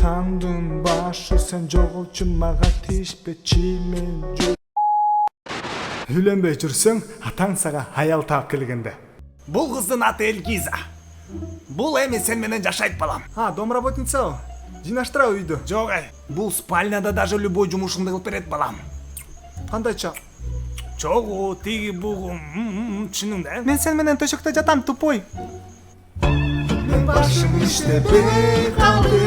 Tandın başı sen жоголчу мага тийишпечи мен Үйленбей жүрсөң, атаң сага аял таап келгенде. Бул кыздын аты Элгиза. Бул эми сен менен жашайт балам. Домработница. Жыйнаштыра үйдү. Жок бул спальняда даже любой жумушуңду кылып берет балам. Кандайча? Чогуу, тиги бугу, түшүндүң да? Мен сен менен төшөктө жатам, тупой. Мен башым иштебей калды.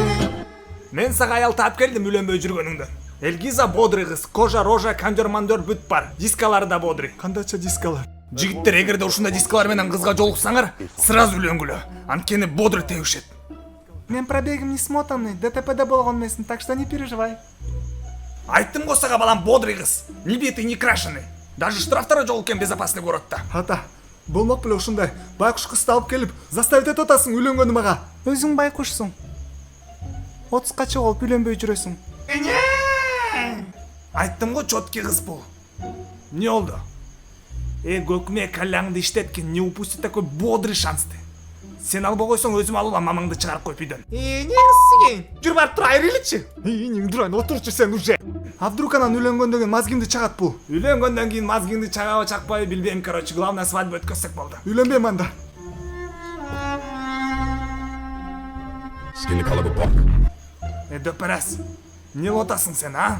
Мен сага аял таап келдим үйлөнбөй жүргөнүңдөн. Элгиза бодрый кыз, кожа, рожа, кондер-мандер бүт бар. Дискалары да бодрый. Кандайча дискалар? Жигиттер эгерде ушундай дискалар менен кызга жолуксаңар, сразу үйлөнгүлө. Анткени бодрый тебишет. Мен пробегим не смотанный, ДТП'де болгон эмесмин, так что не переживай. Айттым го сага балам, бодрый кыз. Не битый, не крашеный. Даже штрафтары жол экен безопасный городта. Ата, болмок беле ушундай. Байкуш кызды алып келип, заставить этип атасың үйлөнгөнү мага. Өзүң байкушсуң. 30га чыгып үйлөнбөй жүрөсүң. Айттым го, чоткий кыз бул. Не oldu? Көкме калаңды иштеткин, не упусти такой бодрый шансты. Сен албай койсоң өзүм алып мамаңды чыгарып коюп үйдөн. Не кызсың? Жүр барып тур, айрылычы. Эниң дуран, отурчу сен уже. А вдруг анан үйлөнгөндөн кийин мозгимди чагат бул? Үйлөнгөндөн кийин мозгиңди чагабы чакпайбы билбейм, короче, главное свадьба өткөзсөк болду. Үйлөнбөйм анда. Дөпөрәс. Не отасың сен, а?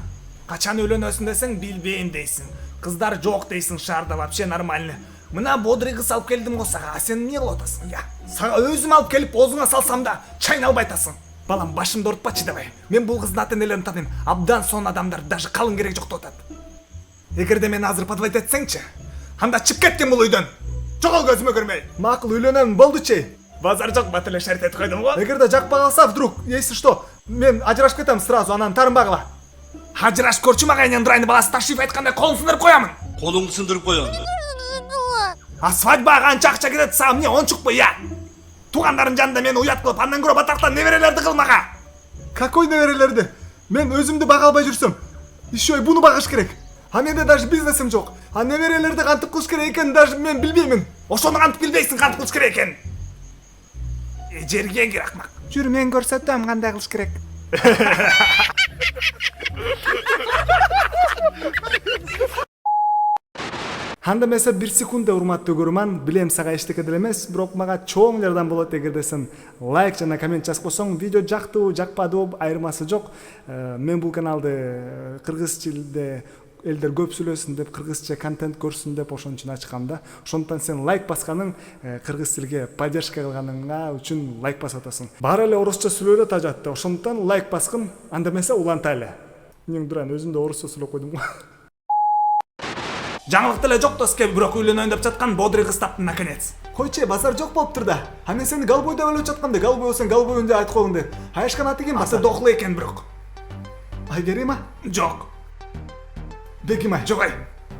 Качан үйлөнөсүң десең билбейм дейсиң. Кыздар жок дейсиң шаарда, вообще нормально. Мына бодрый кыз алып келдим го сага, а сен эмне кылып атасың, я? Сага өзүм алып келип оозуңа салсам да чайналбай атасың. Балам, башымды оорутпачы давай. Мен бул кыздын ата-энелерин тааныйм. Абдан сон адамдар, даже калың керек жок деп атат. Эгерде мени азыр подвать этсеңчи, анда чыгып кеткин бул үйдөн. Жогол көзүмө көрмөй. Макул, үйлөнөм, болдучу. Базар жок, бат эле шарт этип койдум го. Эгерде жакпай калса, вдруг, если что, мен ажырашып кетем сразу, анан тарынбагыла. Ажырашып көрчү мага энен дурайны баласы ташып айткандай колун сындырып коямын. Колуңду сындырып коём. А свадьбага канча акча кетет сага эмне ончукпу, я? Туугандардын жанында мени уят кылып, андан көрө батактан неберелерди кыл мага. Какой неберелерди? Мен өзүмдү бага албай жүрсөм, еще и буну багыш керек. А менде даже бизнесим жок. А неберелерди кантип кылыш керек экенин даже мен билбеймин. Ошону кантип билбейсиң, кантип кылыш керек экенин? Жерге кир акмак. Жүр, мен көрсөтөм кандай кылыш керек. Анда эмесе 1 секунда урматтуу көрөрман, билем сага эчтеке деле эмес, бирок мага чоң жардам болот эгерде сен лайк жана коммент жазып койсоң, видео жактыбы, жакпадыбы айырмасы жок. Мен бул каналды кыргыз тилде элдер көп сүйлөсүн деп, кыргызча контент көрсүн деп ошон үчүн ачкам да. Ошондон сен лайк басканың кыргыз тилге поддержка кылганыңа үчүн лайк басып атасың. Баары эле орусча сүйлөдө тажатты. Ошондон лайк баскын, анда эмесе уланта эле. Мен дуран өзүм да орусча сүйлөп койдум го. Жаңылык деле жок доске, бирок үйлөнөйүн деп жаткан бодрый кыз таптым наконец. Койчу, базар жок болуптур да. А мен сени Галбой деп ойлоп жаткам да, Галбой болсоң Галбойун деп айтып койгон деп. Айышкан аты ким? Аты Дохлы экен бирок. Айгерима? Жок. Бегима? Жок ай.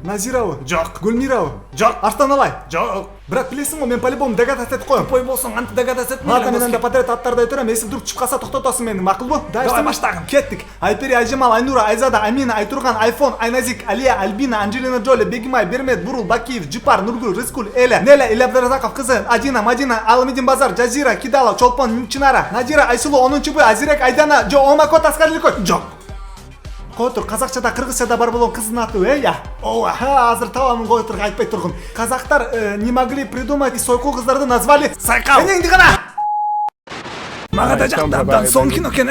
Назирабы? Жок. Гүлмирабы? Жок. Арстаналай? Жок. Бирок билесиң го, мен по-любому догадаться этип коем. Тупой болсоң, анты догадаться этме. Ладно, мен анда подряд аттарды айтырам, если вдруг чыгып калса токтотосуң мени, макулбу? Давай баштагын. Кеттик. Айпери, Айжамал, Айнура, Айзада, Амина, Айтурган, Айфон, Айназик, Алия, Альбина, Анджелина Джоли, Бегимай, Бермет, Бурул, Бакиев, Джипар, Нургул, Рыскуль, Эля, Неля, Иля Абдуразаков кызы, Адина, Мадина, Алымидин Базар, Жазира, Кидала, Чолпон, Чинара, Надира, Айсулу, 10-б, Азирек, Айдана, Жо, Омако, Таскарликой. Жок. Кой тур, казакчада, кыргызчада бар болгон кыздын аты, я? Ооба. Азыр табамын, кой тур, айтпай тургун. Казактар не могли придумать и сойкул кыздарды назвали Сайкал. Энеңди гана. Мага да жакты абдан сон кино экен,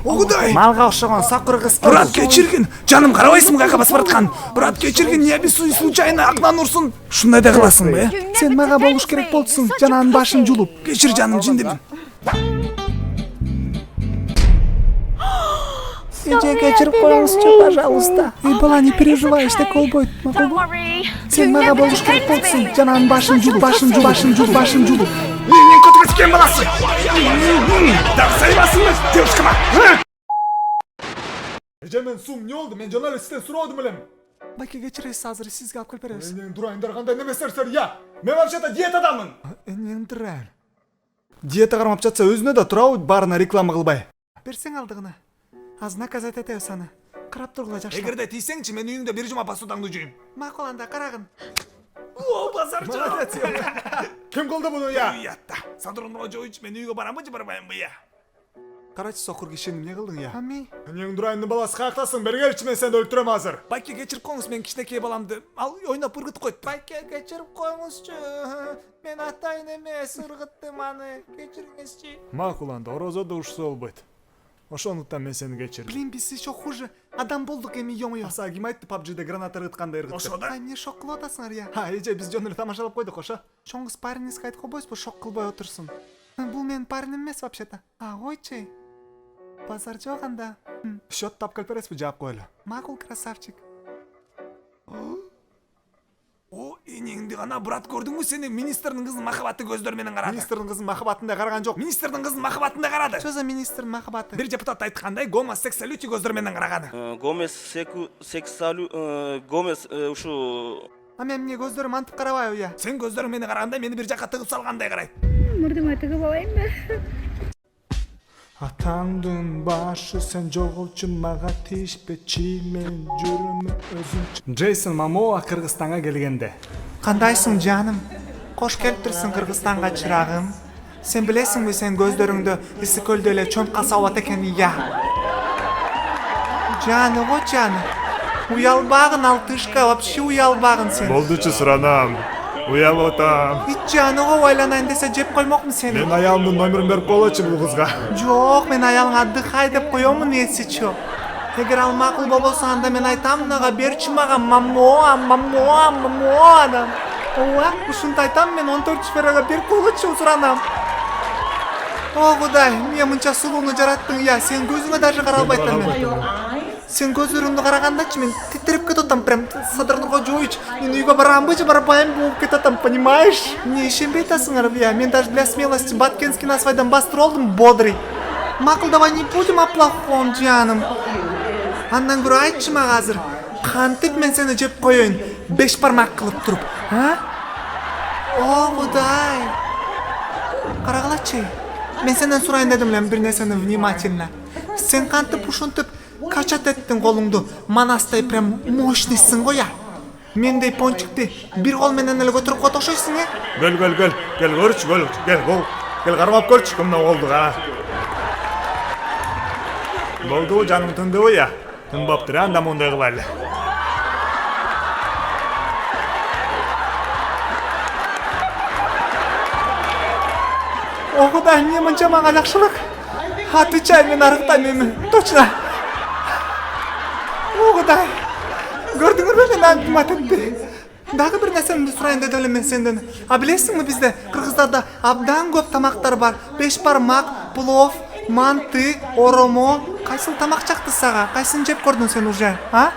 Огудай. Малга окшогон сакыр кыз. Брат, кечиргин. Жаным, карабайсыңбы каяка басып бараткан? Брат, кечиргин, не обессудь случайно акынан урсун. Ушундай да кыласыңбы, Сен мага болуш керек болдусуң, жананын башын жулуп. Кечир жаным, жиндимин. Эже, кечирип коюңузчу, пожалуйста. Бала, не переживай, эчтеке болбойт. Сен мага болуш керек болдусуң, жананын башын жулуп, башын жулуп. Мен көтүгө тикен баласы. Так сайбасыңбы, девушкама? Эже, мен сум, не болду? Мен журналисттен сурабадым элем. Байке, кечиресиз, азыр сизге алып келип беребиз. Энең дурайындар кандай неместерсиңер, я? Мен вообще-то диетадамын. Энең дурайын. Диета кармап жатса өзүнө да турабы, баарына реклама кылбай. Берсең алдыгына. Аз наказать этебиз аны. Карап тургула жакшы. Эгерде тийсеңчи, мен үйүңдө бир жума посудаңды жуйм. Макул, анда карагын. О, базарчы. Ким кылды буну, я? Уятта. Сотрудного жоюучу, мен үйгө барамбы же барбаймбы, я? карачы сокур кишини эмне кылдың я? Ами, Эмнең дурайымдын баласы каяктасың? Бери келчи, мен сени өлтүрөм азыр. Байке кечирип коюңуз, мен кичинекей баламды ал ойноп ыргытып койтум. байке кечирип коюңузчу. Мен атайын эмес, ыргыттым аны. Кечириңизчи. Макул анда, орозодо ушсу болбойт. Ошондуктан мен сени кечирдим. Блин, биз еще хуже. Адам болдук эми ё-моё. Аса ким айтты PUBG'де граната ыргыткандай ыргытты? Ошо да. Ай, эмне шок кылып атасыңар я? Эже биз жөн эле тамашалап койдук, ошо. Чоңуз парнingizге айтып койбойсузбу, шок кылбай отурсун. Бул менин парним эмес вообще-то. Койчу. Базар жок анда. Счет тапкал бересизби, жаап коелу. Макул, красавчик. О, энеңди гана брат, көрдүңбү сени? Министрдин кызын махабаты көздөр менен карады. Министрдин кызын махабатында караган жок. Министрдин кызын махабатында карады. Что за министрдин махабаты? Бир депутат айткандай, гомосексуалити көздөр менен караган. Гомес ушу А мен эмне көздөрүм антип карабайбы я? Сен көздөр менен караганда мени бир жакка тыгып салгандай карайт. Мурдума тыгып алайынбы? Атаңдын башы сен жоголчу, мага тийишпечи, мен жүрөм өзүмчү. Джейсон Момоа Кыргызстанга келгенде. Кандайсың жаным? Кош келиптирсиң Кыргызстанга, чырагым. Сен билесиңби, сен көздөрүңдө ысык көлдө эле чөмп касабат экени я. Жаны го жаны. Уялбагын алтышка, вообще уялбагын сен. Болдучу суранам. Уялып атам. Ит жаны го ойланайын десе жеп коймокмун сени. Мен аялымдын номерин берип коелучу бул кызга. Жок, мен аялыңа отдыхай деп коёмун эсичи. Эгер ал макул болбосо, анда мен айтам, мынага берчи мага мамоа. Ооба, ушинтип айтам, мен 14 сферага берип койгучу суранам. О Кудай, эмне мынча сулууну жараттың я, сен көзүңө даже карай албайт мен. Сен көзөрүңдү карагандачы мен титирип кетип атам, прям садырнырга жойчу. Мен үйгө барамбы же барбайм болуп кетип атам, понимаешь? Эмне ишенбей атасыңар я? Мен даже для смелости Баткенский на свайдан бастырып алдым, бодрый. Макул, давай не будем о плохом, жаным. Андан көрө айтчы мага азыр, кантип мен сени жеп коеюн, 5 бармак кылып туруп, а? О Кудай. Карагылачы. Мен сенден сурайын дедим эле бир нерсени внимательно. Сен кантип ушинтип качат эттиң колуңду, манастай прям мощныйсың го я. Мендей пончикти бир кол менен эле көтөрүп койт окшойсуң, э? Кел көрчү, кел кармап көрчү, кымдан болду кара. Болдубу жаным, тындыбы я? Тынбаптыр, анда мындай кылайлы. О Кудай, эмне мынча мага жакшылык? Отвечай, мен арыктайм эми, точно. О Кудай, көрдүңөрбү мен антима тетти. Дагы бир нерсени сурайын дедим эле мен сенден. А билесиңби, бизде Кыргыздарда абдан көп тамактар бар. 5 бармак, плов, манты, оромо. Кайсыл тамак жакты сага? Кайсын жеп көрдүң сен уже, а?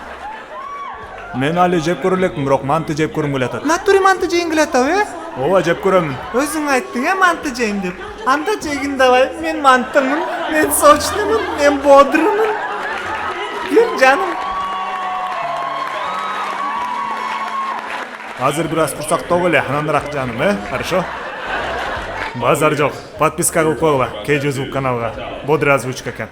Мен али жеп көрө элекмин, бирок манты жеп көргүм келе атат. Натуре манты жейин келе атабы, э? Ооба, жеп көрөмүн. Өзүң айттың, манты жейин деп. Анда жегин давай, мен мантымын, мен сочнымын, мен бодрымын. Кел жаным. Азыр бир аз курсактоо эле, анандыраак жаным, Хорошо? Базар жок. Подписка кылып койгула, KG звук каналга. Бодрый озвучка экен.